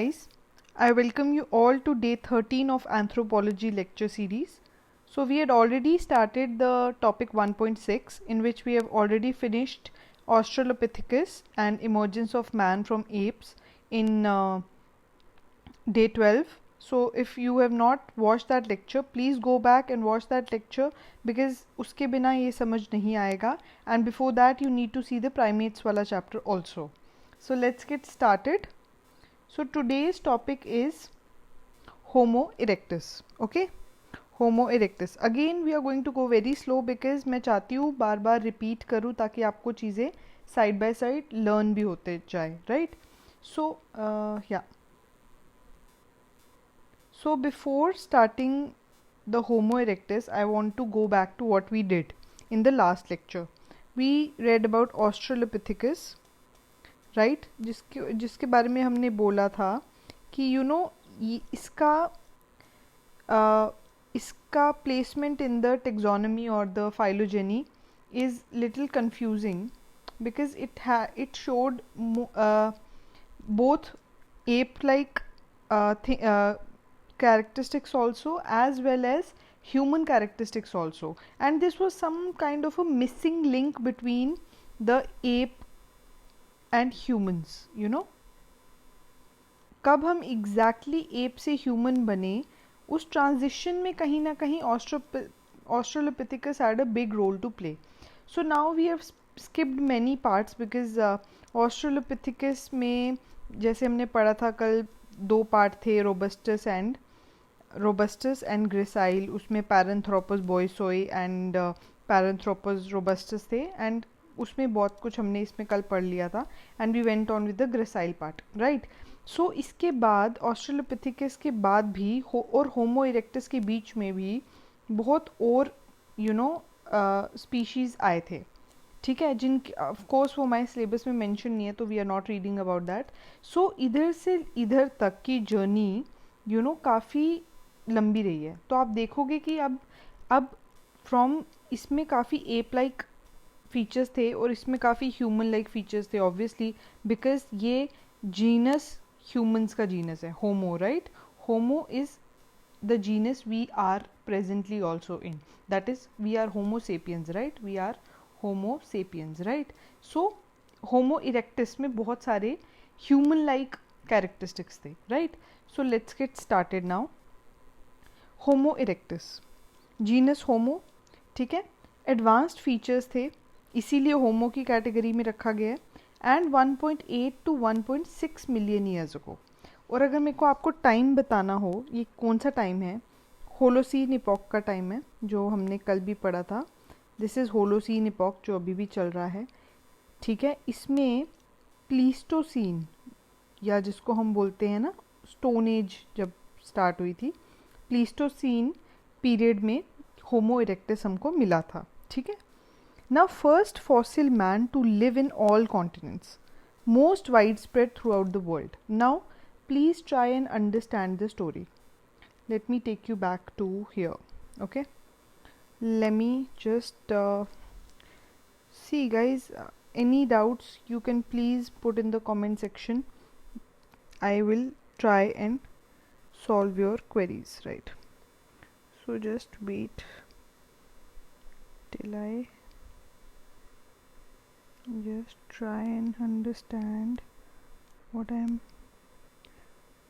Guys, I welcome you all to day 13 of Anthropology lecture series. So we had already started the topic 1.6 in which we have already finished Australopithecus and emergence of man from apes in day 12. So if you have not watched that lecture, please go back and watch that lecture because उसके बिना ये समझ नहीं आएगा, and before that you need to see the primates वाला chapter also. So let's get started. So today's topic is Homo erectus. Okay, Homo erectus. Again we are going to go very slow because मैं चाहती हूँ बार बार repeat करूँ ताकि आपको चीज़ें side by side learn भी होते जाए, right? So yeah. So before starting the Homo erectus, I want to go back to what we did in the last lecture. We read about Australopithecus, right जिसके बारे में हमने बोला था कि इसका प्लेसमेंट इन द टेक्सोनमी और the phylogeny is little confusing because it showed both ape like characteristics also as well as human characteristics also, and this was some kind of a missing link between the ape and humans कब हम exactly app से human बने, उस transition में कहीं ना कहीं Australopithecus had a big role to play. So now we have skipped many parts because Australopithecus में जैसे हमने पढ़ा था कल, 2 पार्ट थे, रोबस्टस एंड ग्रेसाइल. उसमें Paranthropus boisei and Paranthropus robustus थे, एंड उसमें बहुत कुछ हमने इसमें कल पढ़ लिया था, and we went on with the gracile part, right. So इसके बाद ऑस्ट्रेलोपिथिकस के बाद भी और होमो इरेक्टस के बीच में भी बहुत और स्पीशीज़ आए थे, ठीक है, जिन ऑफ कोर्स वो हमारे सिलेबस में मेंशन नहीं है, तो we are not reading about that. So इधर से इधर तक की जर्नी काफ़ी लंबी रही है. तो आप देखोगे कि अब फ्रॉम इसमें काफ़ी एप लाइक फीचर्स थे और इसमें काफ़ी ह्यूमन लाइक फीचर्स थे, ऑब्वियसली बिकॉज ये जीनस ह्यूमंस का जीनस है, Homo, right. Homo is the genus we are presently also in, that is we are Homo sapiens, right. We are Homo sapiens, right. So Homo erectus में बहुत सारे human like characteristics थे, right. So let's get started now. Homo erectus, genus Homo, ठीक है. Advanced features थे, इसीलिए होमो की category में रखा गया है, and 1.8 to 1.6 million years ago. और अगर मेरे को आपको टाइम बताना हो, ये कौन सा टाइम है, होलोसीन इपॉक का टाइम है जो हमने कल भी पढ़ा था. दिस इज़ होलोसीन इपॉक जो अभी भी चल रहा है, ठीक है. इसमें प्लीस्टोसीन, या जिसको हम बोलते हैं ना स्टोन एज, जब स्टार्ट हुई थी, प्लीस्टोसीन पीरियड में होमो इरेक्टस हमको मिला था, ठीक है. Now first fossil man to live in all continents, most widespread throughout the world. Now please try and understand the story. Let me take you back to here, okay. Let me just see guys, any doubts you can please put in the comment section. I will try and solve your queries, right. So just wait till I just try and understand what I'm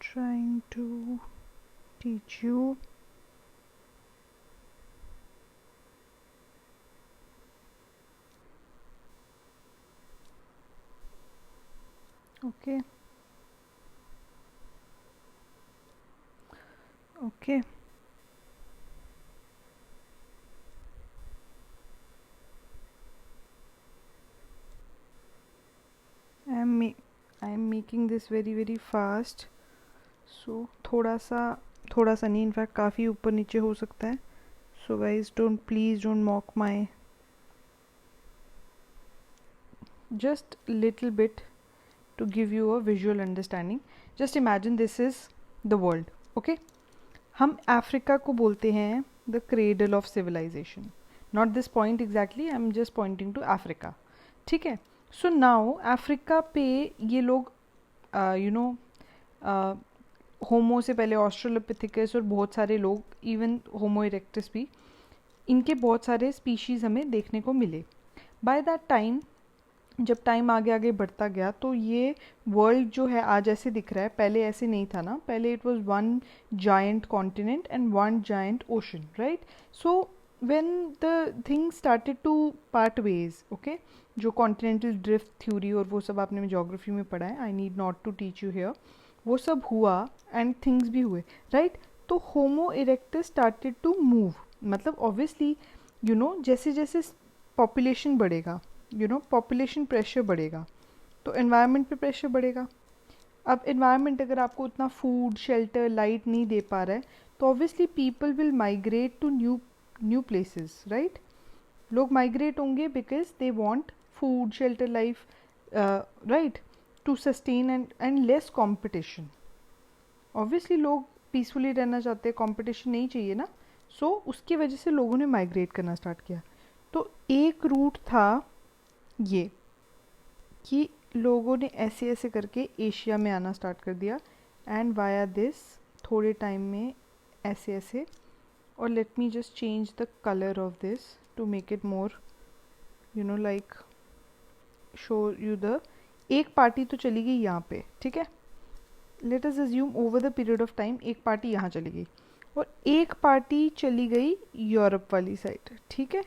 trying to teach you. Okay, okay. I am making this very fast, so थोड़ा सा नहीं, in fact काफ़ी ऊपर नीचे हो सकता है. So guys, please don't mock my, just little bit to give you a visual understanding. Just imagine this is the world, okay. हम अफ्रीका को बोलते हैं the cradle of civilization. Not this point exactly, I am just pointing to Africa, ठीक है. So now Africa पे ये लोग होमो से पहले ऑस्ट्रेलोपिथेकस और बहुत सारे लोग, इवन होमो इरेक्टस भी, इनके बहुत सारे स्पीशीज़ हमें देखने को मिले। बाय दैट टाइम, जब टाइम आगे आगे बढ़ता गया तो ये वर्ल्ड जो है आज ऐसे दिख रहा है, पहले ऐसे नहीं था ना। पहले it was one giant continent and one giant ocean, right. So when the thing started to part ways, okay, जो कॉन्टिनेंटल ड्रिफ्ट थ्योरी और वो सब आपने ज्योग्राफी में पढ़ा है, I need not to teach you here, वो सब हुआ एंड थिंग्स भी हुए, राइट। तो homo erectus started to move, मतलब ऑब्वियसली जैसे जैसे पॉपुलेशन बढ़ेगा, पॉपुलेशन प्रेशर बढ़ेगा तो एनवायरनमेंट पे प्रेशर बढ़ेगा। अब एनवायरनमेंट अगर आपको उतना फूड, शेल्टर, लाइट नहीं दे पा रहा है तो obviously people will migrate to new places, right. लोग माइग्रेट होंगे because they want food, shelter, life, right, to sustain and less competition. Obviously लोग पीसफुली रहना चाहते हैं, कंपटीशन नहीं चाहिए ना। सो उसकी वजह से लोगों ने माइग्रेट करना स्टार्ट किया। तो एक रूट था ये कि लोगों ने ऐसे ऐसे करके एशिया में आना स्टार्ट कर दिया एंड वाया दिस थोड़े टाइम में ऐसे ऐसे। और let me just change the colour of this to make it more like show you the, एक पार्टी तो चली गई यहाँ पे, ठीक है। Let us assume over the period of time एक पार्टी यहाँ चली गई और एक पार्टी चली गई यूरोप वाली साइड, ठीक है,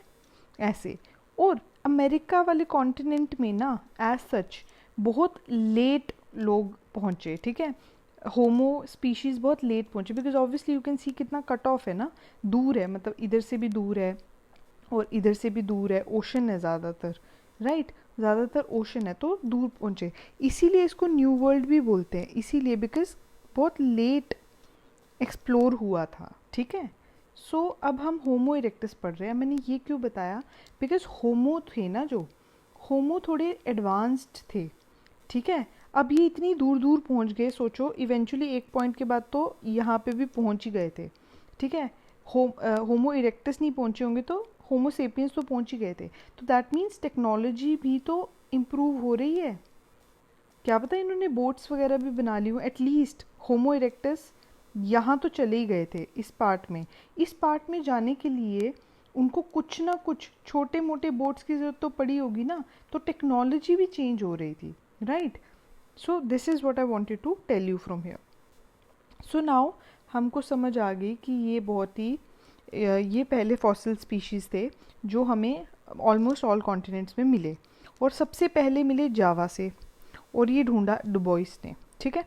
ऐसे। और अमेरिका वाले कॉन्टिनेंट में ना एज सच बहुत लेट लोग पहुँचे, ठीक है। होमो स्पीशीज़ बहुत लेट पहुँचे बिकॉज ऑब्वियसली यू कैन सी कितना कट ऑफ है ना, दूर है, मतलब इधर से भी दूर है और इधर से भी दूर है, ओशन है ज़्यादातर, राइट, ज़्यादातर ओशन है तो दूर पहुँचे। इसीलिए इसको न्यू वर्ल्ड भी बोलते हैं, इसीलिए बिकॉज बहुत लेट एक्सप्लोर हुआ था, ठीक है। सो अब हम होमो इरेक्टस पढ़ रहे हैं। मैंने ये क्यों बताया, बिकॉज होमो थे ना, जो होमो थोड़े एडवांस्ड थे, ठीक है। अब ये इतनी दूर दूर पहुंच गए, सोचो इवेंचुअली एक पॉइंट के बाद तो यहाँ पे भी पहुंच ही गए थे, ठीक है। होमो इरेक्टस नहीं पहुंचे होंगे तो होमो सेपियंस तो पहुंच ही गए थे। तो दैट मीन्स टेक्नोलॉजी भी तो इम्प्रूव हो रही है। क्या पता इन्होंने बोट्स वगैरह भी बना ली हो। एटलीस्ट होमो इरेक्टस यहाँ तो चले ही गए थे इस पार्ट में जाने के लिए उनको कुछ ना कुछ छोटे मोटे बोट्स की ज़रूरत तो पड़ी होगी ना, तो टेक्नोलॉजी भी चेंज हो रही थी, right. So this is what I wanted to tell you from here. So now हमको समझ आ गई कि ये बहुत ही ये पहले फॉसिल स्पीशीज़ थे जो हमें ऑलमोस्ट ऑल कॉन्टिनेंट्स में मिले, और सबसे पहले मिले जावा से, और ये ढूंढा डुबोइस ने, ठीक है।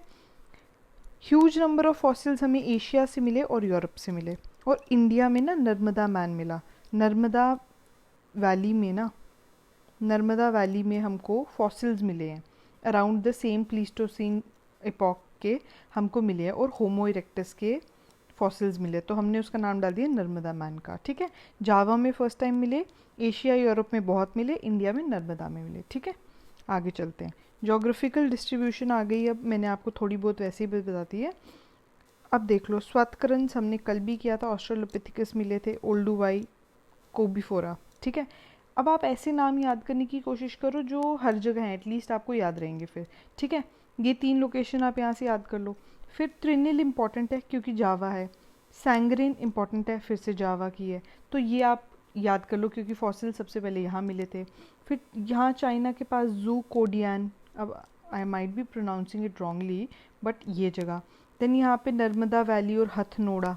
ह्यूज नंबर ऑफ फॉसिल्स हमें एशिया से मिले और यूरोप से मिले, और इंडिया में ना नर्मदा मैन मिला। नर्मदा वैली में हमको फॉसिल्स मिले हैं around the same Pleistocene epoch के हमको मिले हैं, और होमो इरेक्टस के फॉसिल्स मिले, तो हमने उसका नाम डाल दिया नर्मदा मैन का, ठीक है। जावा में फर्स्ट टाइम मिले, एशिया यूरोप में बहुत मिले, इंडिया में नर्मदा में मिले, ठीक है। आगे चलते हैं। जोग्राफिकल डिस्ट्रीब्यूशन आ गई, अब मैंने आपको थोड़ी बहुत वैसे ही बता दी है। अब देख लो, स्वतकरंस हमने कल भी किया था, ऑस्ट्रेलोपिथेकस मिले थे, ओल्डुवाई, कोबीफोरा, ठीक है। अब आप ऐसे नाम याद करने की कोशिश करो जो हर जगह हैं, एटलीस्ट आपको याद रहेंगे फिर, ठीक है। ये 3 लोकेशन आप यहाँ से याद कर लो। फिर त्रिनिल इम्पॉर्टेंट है क्योंकि जावा है, सैंगरिन इम्पॉर्टेंट है, फिर से जावा की है, तो ये आप याद कर लो क्योंकि फॉसिल सबसे पहले यहाँ मिले थे। फिर यहाँ चाइना के पास जू कोडियान, अब I might be pronouncing it wrongly but ये जगह। देन यहाँ पे नर्मदा वैली और हथनोड़ा,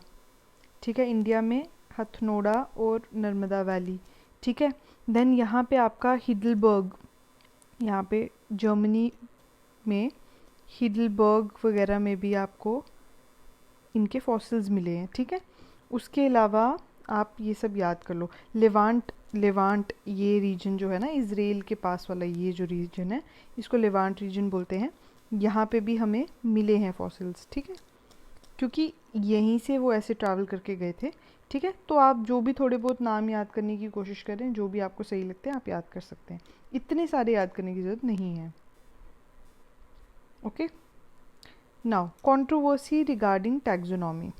ठीक है, इंडिया में हथनोड़ा और नर्मदा वैली, ठीक है। देन यहाँ पे आपका हिडलबर्ग, यहाँ पे जर्मनी में हिडलबर्ग वगैरह में भी आपको इनके फॉसिल्स मिले हैं, ठीक है। उसके अलावा आप ये सब याद कर लो। लेवांट ये रीजन जो है ना, इजराइल के पास वाला ये जो रीजन है, इसको लेवांट रीजन बोलते हैं। यहाँ पे भी हमें मिले हैं फॉसिल्स, ठीक है, क्योंकि यहीं से वो ऐसे ट्रैवल करके गए थे, ठीक है। तो आप जो भी थोड़े बहुत नाम याद करने की कोशिश करें, जो भी आपको सही लगते हैं आप याद कर सकते हैं, इतने सारे याद करने की ज़रूरत नहीं है, okay. Now controversy regarding taxonomy.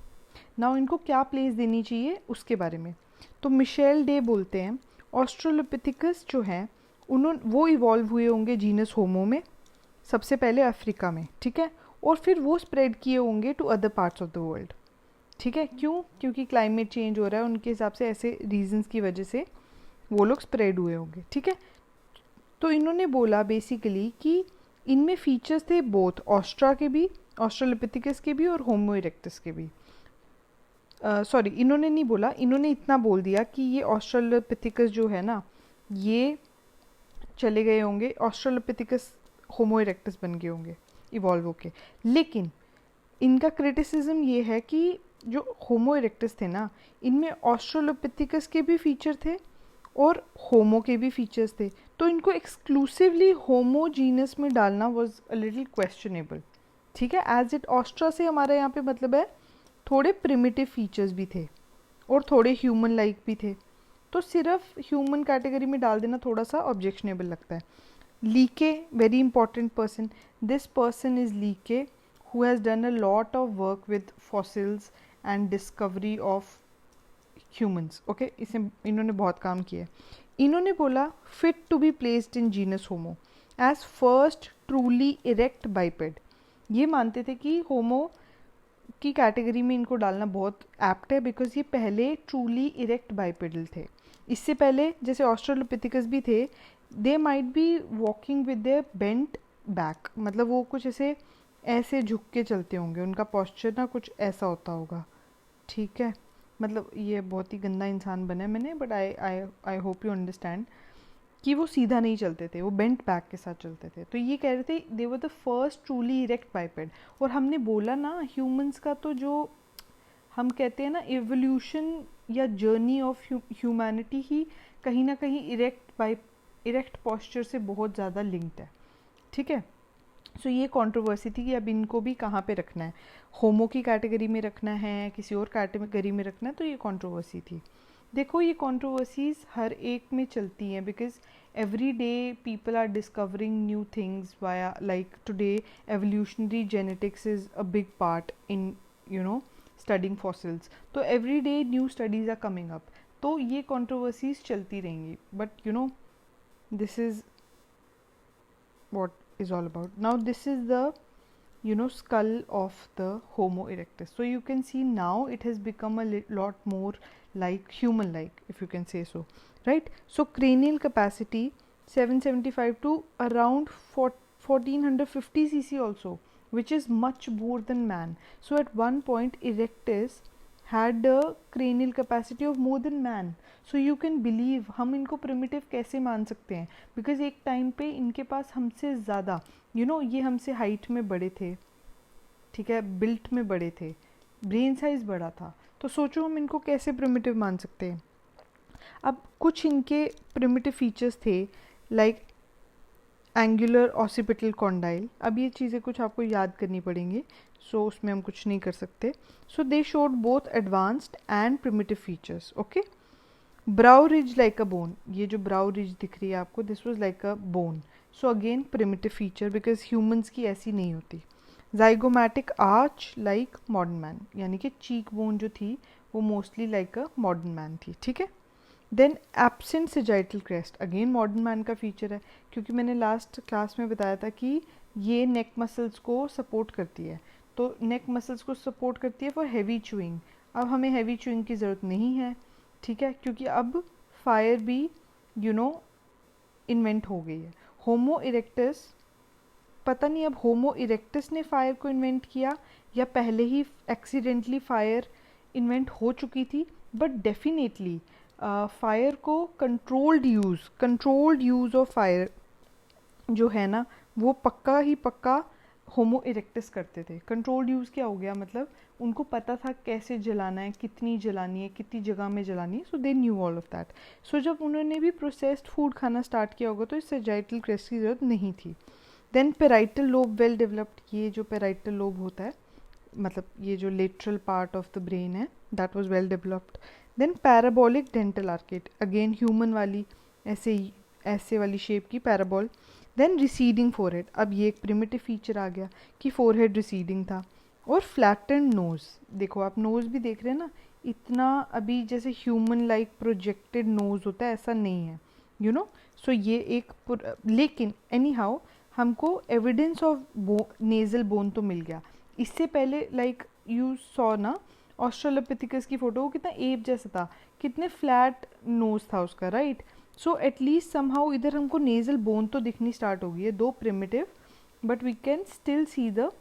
Now इनको क्या प्लेस देनी चाहिए उसके बारे में। तो मिशेल डे बोलते हैं ऑस्ट्रेलोपिथेकस जो हैं वो इवॉल्व हुए होंगे जीनस होमो में सबसे पहले अफ्रीका में, ठीक है। और फिर वो स्प्रेड किए होंगे to other parts of the world. ठीक है, क्यों? क्योंकि क्लाइमेट चेंज हो रहा है, उनके हिसाब से ऐसे रीजंस की वजह से वो लोग स्प्रेड हुए होंगे। ठीक है, तो इन्होंने बोला बेसिकली कि इनमें फीचर्स थे बोथ ऑस्ट्रा के भी, ऑस्ट्रालोपिथिकस के भी और होमो इरेक्टस के भी। सॉरी, इन्होंने नहीं बोला, इन्होंने इतना बोल दिया कि ये ऑस्ट्रालोपिथिकस जो है ना, ये चले गए होंगे, ऑस्ट्रालोपिथिकस होमो इरेक्टस बन गए होंगे इवॉल्व होके। लेकिन इनका क्रिटिसिज्म ये है कि जो होमो इरेक्टस थे ना, इनमें ऑस्ट्रालोपिथिकस के भी फीचर थे और होमो के भी फीचर्स थे, तो इनको एक्सक्लूसिवली होमो जीनस में डालना वाज अ लिटिल क्वेश्चनेबल। ठीक है, एज इट ऑस्ट्रा से हमारा यहाँ पे मतलब है थोड़े प्रिमिटिव फीचर्स भी थे और थोड़े ह्यूमन लाइक भी थे, तो सिर्फ ह्यूमन कैटेगरी में डाल देना थोड़ा सा ऑब्जेक्शनेबल लगता है। Like, very important person, this person is like who has done a lot of work with fossils and discovery of humans. okay, इसे इन्होंने बहुत काम किया है। इन्होंने बोला fit to be placed in genus homo as first truly erect biped। ये मानते थे कि होमो की कैटेगरी में इनको डालना बहुत एप्ट है बिकॉज ये पहले ट्रूली इरेक्ट बाइपेडल थे। इससे पहले जैसे ऑस्ट्रेलोपिथिकस भी थे, they might be walking with their bent back, मतलब वो कुछ ऐसे झुक के चलते होंगे, उनका पोस्चर ना कुछ ऐसा होता होगा। ठीक है, मतलब ये बहुत ही गंदा इंसान बना है मैंने, but I hope you understand कि वो सीधा नहीं चलते थे, वो बेंट बैक के साथ चलते थे। तो ये कह रहे थे they were the first truly erect biped. और हमने बोला ना ह्यूमंस का तो जो हम कहते हैं ना एवोल्यूशन या जर्नी ऑफ ह्यूमैनिटी ही कहीं ना कहीं इरेक्ट पोस्चर से बहुत ज़्यादा लिंक्ड है। ठीक है, सो ये कंट्रोवर्सी थी कि अब इनको भी कहाँ पे रखना है, होमो की कैटेगरी में रखना है, किसी और कैटेगरी में रखना है, तो ये कंट्रोवर्सी थी। देखो ये कंट्रोवर्सीज हर एक में चलती हैं because every day people are discovering new things via, like today evolutionary genetics is a big part in studying fossils, तो every day new studies are coming up, तो ये कंट्रोवर्सीज चलती रहेंगी, but this is what is all about. Now this is the skull of the Homo erectus. So you can see now it has become a lot more like human like, if you can say so, right? So cranial capacity 775 to around 1450 cc also, which is much more than man. So at one point erectus had a cranial capacity of more than man. So you can believe हम इनको primitive कैसे मान सकते हैं, because एक time पे इनके पास हमसे ज़्यादा ये हमसे हाइट में बड़े थे, ठीक है, बिल्ट में बड़े थे, ब्रेन साइज बड़ा था, तो सोचो हम इनको कैसे प्रिमिटिव मान सकते हैं। अब कुछ इनके प्रिमिटिव फीचर्स थे लाइक एंगुलर ऑसिपिटल कॉन्डाइल, अब ये चीज़ें कुछ आपको याद करनी पड़ेंगी, सो उसमें हम कुछ नहीं कर सकते। So they showed both advanced and primitive features. Okay, brow ridge like a bone, ये जो ब्राउ रिज दिख रही है आपको, this was like a bone, so again primitive feature because humans की ऐसी नहीं होती। Zygomatic arch like modern man, यानी कि चीक बोन जो थी वो mostly like a modern man थी। ठीक है, then absent sagittal crest, again modern man का फीचर है, क्योंकि मैंने लास्ट क्लास में बताया था कि ये नेक मसल्स को सपोर्ट करती है, तो नेक मसल्स को सपोर्ट करती है फॉर हैवी चूइंग। अब हमें हैवी चूइंग की ज़रूरत नहीं है, ठीक है, क्योंकि अब फायर भी इन्वेंट हो गई है। होमो इरेक्टस, पता नहीं अब होमो इरेक्टस ने फायर को इन्वेंट किया या पहले ही एक्सीडेंटली फायर इन्वेंट हो चुकी थी, बट डेफिनेटली फायर को कंट्रोल्ड यूज़ ऑफ फायर जो है ना, वो पक्का ही पक्का होमो इरेक्टस करते थे। कंट्रोल्ड यूज़ क्या हो गया, मतलब उनको पता था कैसे जलाना है, कितनी जलानी है, कितनी जगह में जलानी है, so they knew all of that. So जब उन्होंने भी प्रोसेस्ड फूड खाना स्टार्ट किया होगा तो इस सेजाइटल क्रेस्ट की ज़रूरत नहीं थी। Then parietal lobe well developed, ये जो पेराइटल लोब होता है, मतलब ये जो lateral part of the brain है, that was well developed. Then parabolic dental arcade, again human वाली ऐसे वाली शेप की पैराबॉल। देन रिसीडिंग फोरहेड, अब ये एक प्रिमिटिव फीचर आ गया कि फोरहेड रिसीडिंग था। और फ्लैटेंड नोज़, देखो आप नोज़ भी देख रहे हैं ना, इतना अभी जैसे ह्यूमन लाइक प्रोजेक्टेड नोज़ होता है ऐसा नहीं है, सो ये एक लेकिन एनी हाउ हमको एविडेंस ऑफ नेजल बोन तो मिल गया। इससे पहले लाइक यू सॉ ना ऑस्ट्रेलोपिथिकस की फ़ोटो, वो कितना एप जैसा था, कितने फ्लैट नोज था उसका, राइट। सो एटलीस्ट समहाउ इधर हमको नेजल बोन तो दिखनी स्टार्ट हो गई है, though primitive, but we can still see the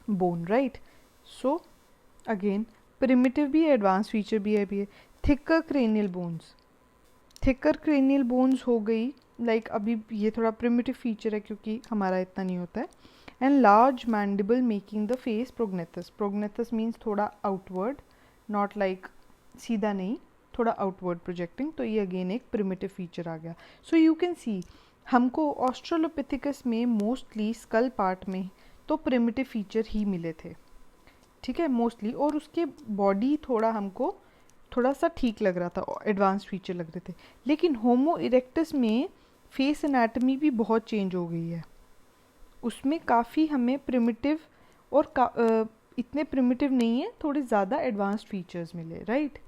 bone, right. So again primitive भी है, एडवांस फीचर भी है। Thicker cranial bones, thicker cranial bones हो गई, लाइक अभी ये थोड़ा प्रिमिटिव फीचर है क्योंकि हमारा इतना नहीं होता है। And large mandible making the face prognathous, prognathous means थोड़ा आउटवर्ड, नॉट लाइक सीधा नहीं, थोड़ा आउटवर्ड प्रोजेक्टिंग, तो ये अगेन एक प्रिमिटिव फीचर आ गया। सो यू कैन सी हमको ऑस्ट्रेलोपिथिकस में मोस्टली स्कल पार्ट में तो प्रिमिटिव फीचर ही मिले थे, ठीक है, मोस्टली, और उसके बॉडी थोड़ा हमको थोड़ा सा ठीक लग रहा था, एडवांस फीचर लग रहे थे। लेकिन होमो इरेक्टस में फेस एनाटमी भी बहुत चेंज हो गई है, उसमें काफ़ी हमें प्रिमिटिव और इतने प्रिमिटिव नहीं है, थोड़े ज़्यादा एडवांस्ड फीचर्स मिले, right.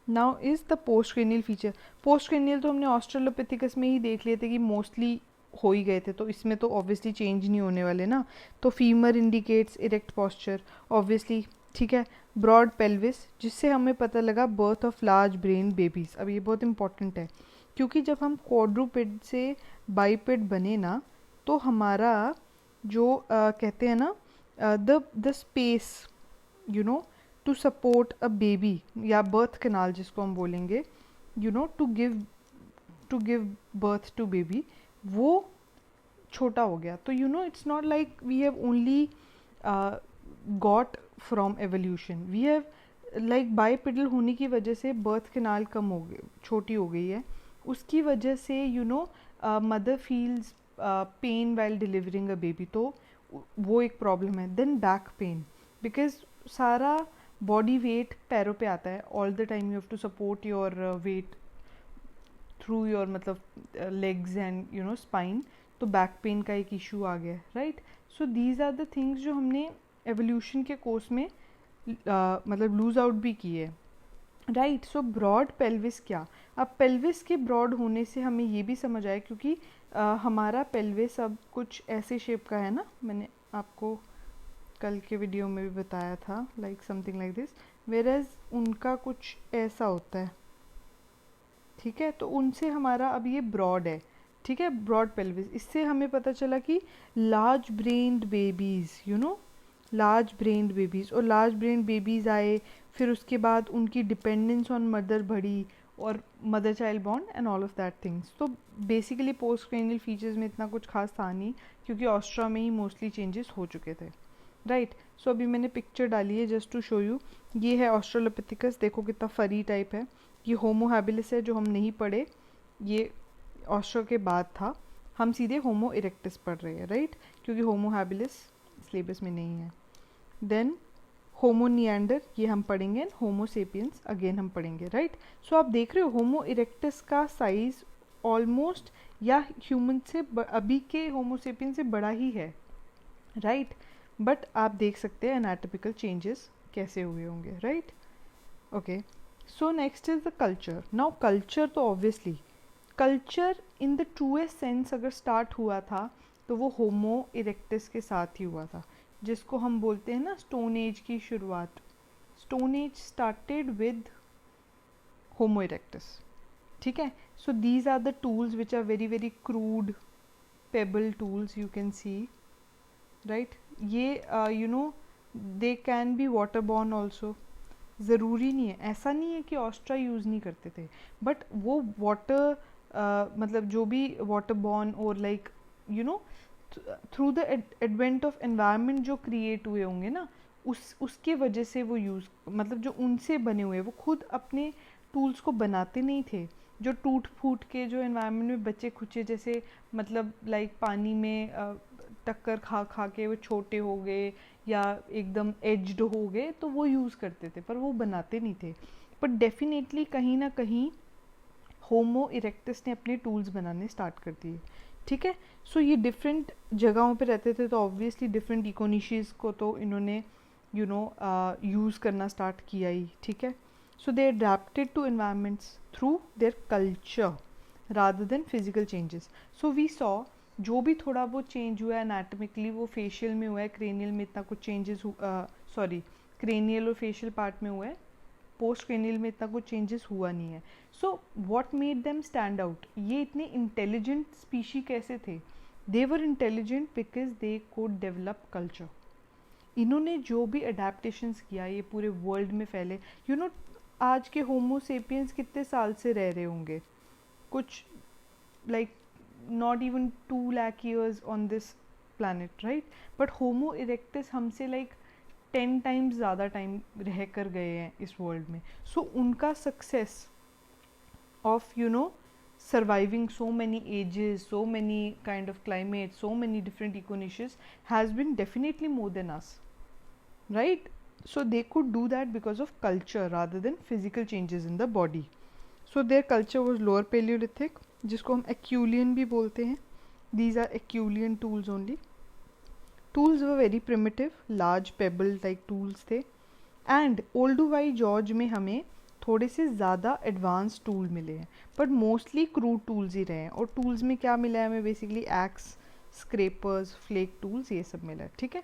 Now is the post cranial feature. Post cranial तो हमने ऑस्ट्रेलोपिथिकस में ही देख लिए थे कि मोस्टली हो ही गए थे, तो इसमें तो ऑब्वियसली चेंज नहीं होने वाले ना। तो femur indicates erect posture, obviously, ठीक है। ब्रॉड पेल्विस, जिससे हमें पता लगा birth of large brain babies. अब ये बहुत इंपॉर्टेंट है क्योंकि जब हम क्वाड्रूपेड से बाइपेड बने ना, तो हमारा जो कहते हैं ना the space you know to support a baby या बर्थ कैनाल जिसको हम बोलेंगे, you know to give birth to baby, वो छोटा हो गया। तो you know it's not like we have only got from evolution, we have like bipedal होने की वजह से बर्थ कैनाल कम हो गई, छोटी हो गई है, उसकी वजह से you know mother feels pain while delivering a baby, तो वो एक प्रॉब्लम है। देन बैक पेन, बिकॉज सारा बॉडी वेट पैरों पे आता है, all the time you have to support your weight through your मतलब legs and you know spine, तो बैक पेन का एक इशू आ गया, right. So these are the things जो हमने एवोल्यूशन के कोर्स में मतलब लूज आउट भी किए, राइट। सो ब्रॉड पेल्विस क्या, अब पेल्विस के ब्रॉड होने से हमें ये भी समझ आया क्योंकि हमारा पेल्विस अब कुछ ऐसे शेप का है ना, मैंने आपको कल के वीडियो में भी बताया था, like something like this, whereas उनका कुछ ऐसा होता है, ठीक है। तो उनसे हमारा अब ये ब्रॉड है, ठीक है, ब्रॉड पेल्विस। इससे हमें पता चला कि large brand babies, you know large brand babies, और लार्ज ब्रेन्ड बेबीज़ आए, फिर उसके बाद उनकी डिपेंडेंस ऑन मदर बढ़ी और mother child bond and all of that things. तो बेसिकली पोस्ट क्रेनियल फीचर्स में इतना कुछ खास था नहीं क्योंकि ऑस्ट्रा में ही मोस्टली चेंजेस हो चुके थे, राइट। सो अभी मैंने पिक्चर डाली है जस्ट टू शो यू, ये है ऑस्ट्रेलोपिथिकस, देखो कितना फरी टाइप है। ये होमो हैबिलिस है जो हम नहीं पढ़े, ये ऑस्ट्रो के बाद था, हम सीधे होमो इरेक्टस पढ़ रहे हैं, राइट, क्योंकि होमो हैबिलिस सिलेबस में नहीं है। देन होमो निएंडर, ये हम पढ़ेंगे, होमो सेपियंस अगेन हम पढ़ेंगे, राइट। सो आप देख रहे हो होमो इरेक्टस का साइज ऑलमोस्ट या ह्यूमन से अभी के होमो सेपियंस से बड़ा ही है, राइट। बट आप देख सकते हैं एनाटॉमिकल चेंजेस कैसे हुए होंगे, right. Okay, so next is the culture. Now culture तो obviously culture in the truest sense अगर स्टार्ट हुआ था तो वो होमो इरेक्टस के साथ ही हुआ था, जिसको हम बोलते हैं ना स्टोन एज की शुरुआत। Stone age started with Homo erectus, ठीक है। So these are the tools which are very very crude pebble tools, you can see, right. ये you know they can be water borne also, ज़रूरी नहीं है, ऐसा नहीं है कि ऑस्ट्रा यूज़ नहीं करते थे, बट वो वाटर मतलब जो भी वाटर बॉर्न और like you know through the advent of environment जो क्रिएट हुए होंगे ना, उसके वजह से वो यूज़ मतलब जो उनसे बने हुए, वो खुद अपने टूल्स को बनाते नहीं थे, जो टूट फूट के जो एनवायरनमेंट में बचे खुचे जैसे मतलब लाइक पानी में टक्कर खा खा के वो छोटे हो गए या एकदम एज्ड हो गए, तो वो यूज़ करते थे पर वो बनाते नहीं थे। पर डेफिनेटली कहीं ना कहीं होमो इरेक्टस ने अपने टूल्स बनाने स्टार्ट कर दिए, ठीक है। सो ये डिफरेंट जगहों पे रहते थे, तो ऑब्वियसली डिफरेंट इकोनिशीज़ को तो इन्होंने यू नो यूज़ करना स्टार्ट किया ही, ठीक है। So they adapted to environments through their culture, rather than physical changes. So we saw जो भी थोड़ा वो चेंज हुआ है एनाटमिकली वो फेशियल में हुआ है, क्रेनियल में इतना कुछ चेंजेस सॉरी क्रेनियल और फेशियल पार्ट में हुआ है, पोस्ट क्रेनियल में इतना कुछ चेंजेस हुआ नहीं है. So what made them stand out, ये इतने इंटेलिजेंट स्पीशी कैसे थे? They were intelligent because they could develop culture. इन्होंने जो भी अडेप्टेशंस किया ये पूरे वर्ल्ड में फैले. यू नो आज के होमो सेपियंस कितने साल से रह रहे होंगे? कुछ like not even 2 lakh years on this planet, right? But Homo erectus हमसे like 10 times ज़्यादा टाइम रह कर गए हैं इस वर्ल्ड में. सो उनका success of you know surviving so many ages, so many kind of climates, so many different econiches has been definitely more than us, right? So they could do that because of culture rather than physical changes in the body. So their culture was lower Paleolithic, जिसको हम एक्यूलियन भी बोलते हैं. These are Acheulian tools only. Tools were very primitive, large pebble type tools थे. And Olduvai Gorge में हमें थोड़े से ज़्यादा एडवांस टूल मिले हैं, बट मोस्टली क्रूड टूल्स ही रहे हैं. और टूल्स में क्या मिला है हमें? Basically axe, scrapers, flake tools, ये सब मिला है. ठीक है.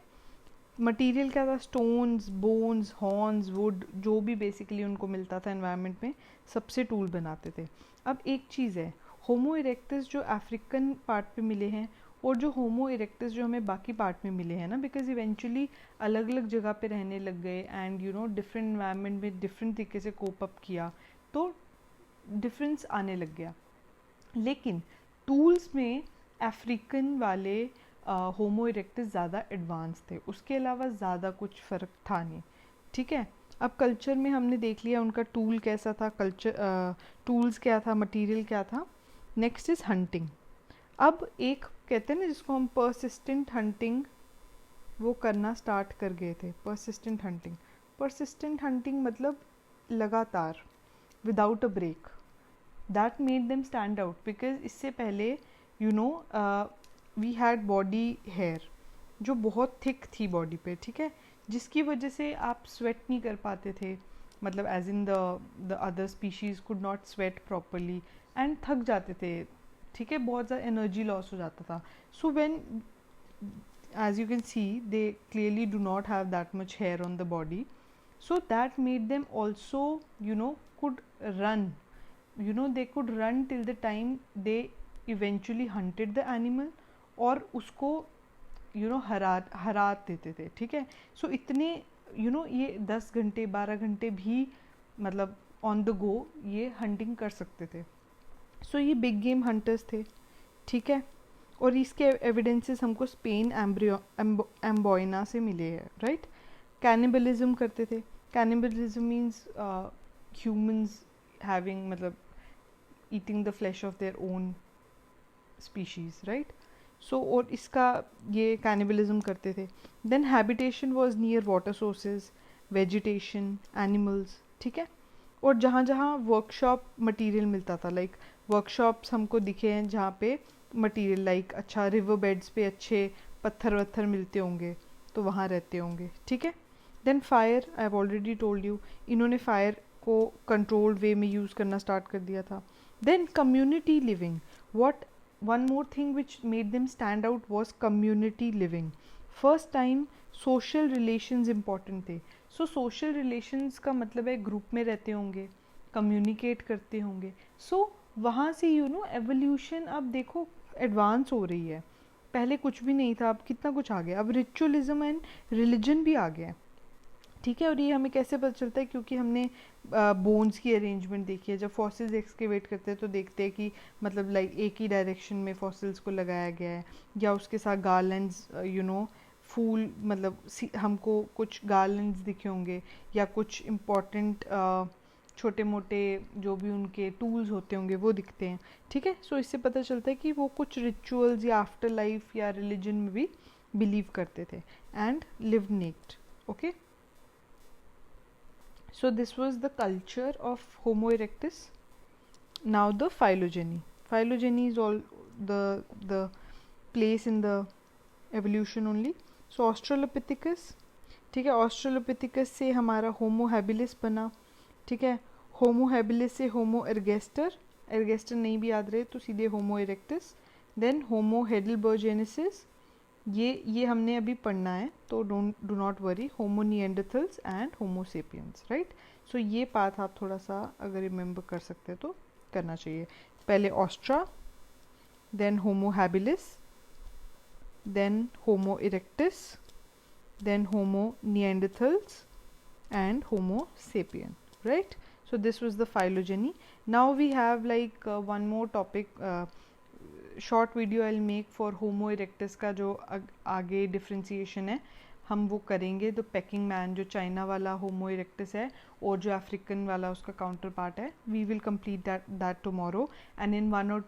मटेरियल क्या था? स्टोन्स, बोन्स, हॉर्न्स, वुड, जो भी बेसिकली उनको मिलता था एनवायरनमेंट में, सबसे टूल बनाते थे. अब एक चीज़ है, होमो इरेक्टस जो अफ्रीकन पार्ट पे मिले हैं और जो होमो इरेक्टस जो हमें बाकी पार्ट में मिले हैं ना, बिकॉज इवेंचुअली अलग अलग जगह पे रहने लग गए and you no different environment में डिफरेंट तरीके से कोप अप किया, तो डिफरेंस आने लग गया. लेकिन टूल्स में अफ्रीकन वाले होमो इरेक्टस ज़्यादा एडवांस थे, उसके अलावा ज़्यादा कुछ फ़र्क था नहीं. ठीक है. अब कल्चर में हमने देख लिया उनका टूल कैसा था, कल्चर टूल्स क्या था, मटेरियल क्या था. Next is hunting. अब एक कहते हैं ना जिसको हम परसिस्टेंट हंटिंग, वो करना स्टार्ट कर गए थे. परसिस्टेंट हंटिंग, परसिस्टेंट हंटिंग मतलब लगातार, without a break. That made them stand out because इससे पहले you know we had body hair जो बहुत थिक थी बॉडी पे. ठीक है. जिसकी वजह से आप स्वेट नहीं कर पाते थे, मतलब as in the other species could not sweat properly and थक जाते थे. ठीक है. बहुत ज़्यादा एनर्जी लॉस हो जाता था. So when as you can see they clearly do not have that much hair on the body, so that made them also you know could run, you know they could run till the time they eventually hunted the animal और उसको you know हरा देते थे. ठीक है. सो इतने you know ये 10 घंटे 12 घंटे भी मतलब ऑन द गो ये हंटिंग कर सकते थे. सो ये बिग गेम हंटर्स थे. ठीक है. और इसके एविडेंसेस हमको स्पेन एम्बोइना से मिले हैं. राइट. कैनिबलिज्म करते थे. कैनिबलिज्म मीन्स ह्यूमंस हैविंग मतलब eating the flesh of their own species. Right. So और इसका ये कैनिबलिज्म करते थे. Then habitation was near water sources, vegetation, animals. ठीक है. और जहाँ जहाँ वर्कशॉप मटेरियल मिलता था, लाइक वर्कशॉप्स हमको दिखे हैं जहाँ पे मटेरियल लाइक अच्छा रिवर बेड्स पे अच्छे पत्थर वत्थर मिलते होंगे तो वहाँ रहते होंगे. ठीक है. Then fire, I have already told you, इन्होंने फायर को कंट्रोल्ड वे में यूज़ करना स्टार्ट कर दिया था. Then community living. What one more thing which made them stand out was community living. First time social relations important थे. So social relations का मतलब है ग्रुप में रहते होंगे, कम्युनिकेट करते होंगे. So वहाँ से यू नो एवोल्यूशन अब देखो एडवांस हो रही है. पहले कुछ भी नहीं था, अब कितना कुछ आ गया. अब रिचुअलिज्म एंड रिलीजन भी आ गया है. ठीक है. और ये हमें कैसे पता चलता है? क्योंकि हमने बोन्स की अरेंजमेंट देखी है. जब फॉसिल्स एक्सकेवेट करते हैं तो देखते हैं कि मतलब लाइक एक ही डायरेक्शन में फॉसिल्स को लगाया गया है, या उसके साथ गार्लैंड्स यू नो फूल मतलब हमको कुछ गार्लैंड्स दिखे होंगे या कुछ इम्पॉर्टेंट छोटे मोटे जो भी उनके टूल्स होते होंगे वो दिखते हैं. ठीक है. सो इससे पता चलता है कि वो कुछ रिचुअल्स या आफ्टर लाइफ या रिलीजन में भी बिलीव करते थे and live naked. Okay. So this was the culture of Homo erectus. Now the phylogeny. Phylogeny is all the place in the evolution only. So Australopithecus. ठीक है. Australopithecus से हमारा Homo habilis बना. ठीक है. Homo habilis से Homo ergaster एर्गेस्टर नहीं भी याद रहे तो सीधे होमो इरेक्टस, देन होमो हेडलबर्जेनेसिस, ये हमने अभी पढ़ना है, तो do not worry, Homo neanderthals and Homo sapiens, right. So ये पाथ आप थोड़ा सा अगर रिमेंबर कर सकते हैं तो करना चाहिए। पहले ऑस्ट्रा, then Homo habilis, then homo erectus, then homo neanderthals and homo sapien, right? So this was the phylogeny. Now we have like one more topic, short video I'll make for homo erectus का जो आगे differentiation है हम वो करेंगे। तो packing man जो China वाला होमो इरेक्टस है और जो अफ्रीकन वाला उसका काउंटर पार्ट है, we will complete that tomorrow, and in 1 or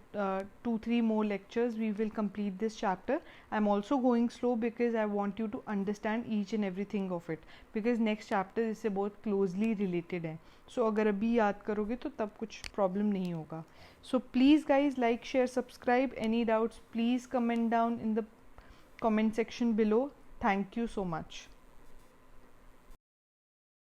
2-3 more lectures we will complete this chapter. I'm also going slow because I want you to understand each and everything of it, because next chapter इससे बहुत closely related है। so अगर अभी याद करोगे तो तब कुछ problem नहीं होगा। so please guys, like, share, subscribe. Any doubts please comment down in the comment section below. Thank you so much.